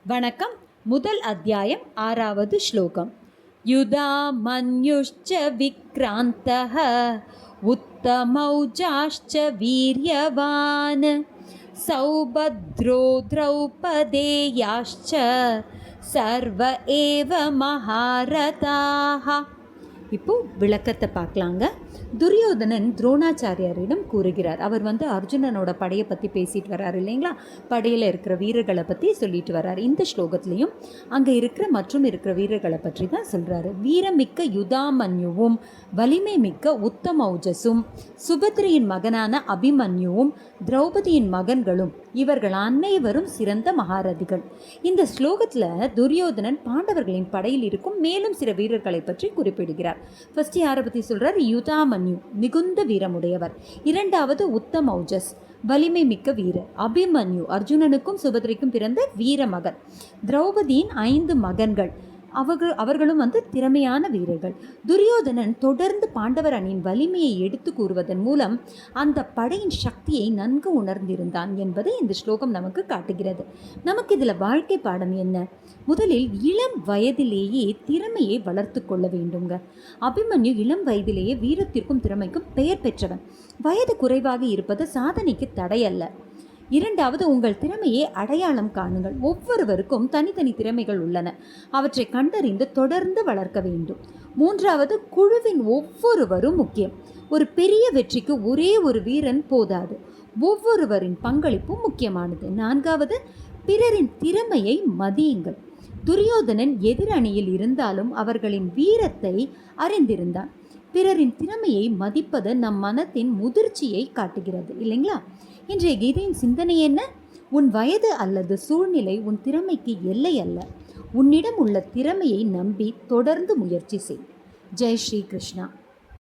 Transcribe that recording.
வணக்கம். முதல் அத்தியாயம் 6வது ஸ்லோகம். யுதா மன்யுஷ்ச விக்ராந்தஹ உத்தமௌஜாஷ்ச வீர்யவான் சௌபத்ரோ திரௌபதேயாஷ்ச சர்வ ஏவ மகாரதாஹ. இப்போ விளக்கத்தை பார்க்கலாங்க. துரியோதனன் துரோணாச்சாரியாரிடம் கூறுகிறார். அவர் அர்ஜுனனோட படையை பற்றி பேசிட்டு வர்றாரு இல்லைங்களா, படையில் இருக்கிற வீரர்களை பற்றி சொல்லிட்டு வர்றாரு. இந்த ஸ்லோகத்திலையும் அங்கே இருக்கிற வீரர்களை பற்றி தான் சொல்கிறாரு. வீரமிக்க யுதாமன்யுவும் வலிமை மிக்க உத்தமௌஜஸும் சுபத்ரியின் மகனான அபிமன்யுவும் திரௌபதியின் மகன்களும் இவர்கள் அனைவரும் சிறந்த மகாரதிகள். இந்த ஸ்லோகத்தில் துரியோதனன் பாண்டவர்களின் படையில் இருக்கும் மேலும் சில வீரர்களை பற்றி குறிப்பிடுகிறார். ஃபர்ஸ்ட் யாரை பற்றி சொல்கிறார்? யுதாமன்யு மிகுந்த வீரமுடையவர். இரண்டாவது உத்தமௌஜஸ் வலிமை மிக்க வீரர். அபிமன்யு அர்ஜுனனுக்கும் சுபத்ரைக்கும் பிறந்த வீர மகன். திரௌபதியின் 5 மகன்கள், அவர்களும் திறமையான வீரர்கள். துரியோதனன் தொடர்ந்து பாண்டவர் அணியின் வலிமையை எடுத்து கூறுவதன் மூலம் அந்த படையின் சக்தியை நன்கு உணர்ந்திருந்தான் என்பதை இந்த ஸ்லோகம் நமக்கு காட்டுகிறது. நமக்கு இதில் வாழ்க்கை பாடம் என்ன? முதலில் இளம் வயதிலேயே திறமையை வளர்த்து கொள்ள வேண்டுங்க. அபிமன்யு இளம் வயதிலேயே வீரத்திற்கும் திறமைக்கும் பெயர் பெற்றவன். வயது குறைவாக இருப்பது சாதனைக்கு தடையல்ல. இரண்டாவது, உங்கள் திறமையை அடையாளம் காணுங்கள். ஒவ்வொருவருக்கும் தனித்தனி திறமைகள் உள்ளன. அவற்றை கண்டறிந்து தொடர்ந்து வளர்க்க வேண்டும். மூன்றாவது, குழுவின் ஒவ்வொருவரும் முக்கியம். ஒரு பெரிய வெற்றிக்கு ஒரே ஒரு வீரன் போதாது. ஒவ்வொருவரின் பங்களிப்பும் முக்கியமானது. நான்காவது, பிறரின் திறமையை மதியுங்கள். துரியோதனன் எதிர் அணியில் இருந்தாலும் அவர்களின் வீரத்தை அறிந்திருந்தான். பிறரின் திறமையை மதிப்பது நம் மனத்தின் முதிர்ச்சியை காட்டுகிறது இல்லைங்களா? இன்றைய கீதையின் சிந்தனை என்ன? உன் வயது அல்லது சூழ்நிலை உன் திறமைக்கு எல்லை அல்ல. உன்னிடம் உள்ள திறமையை நம்பி தொடர்ந்து முயற்சி செய். ஜெய் ஸ்ரீ கிருஷ்ணா.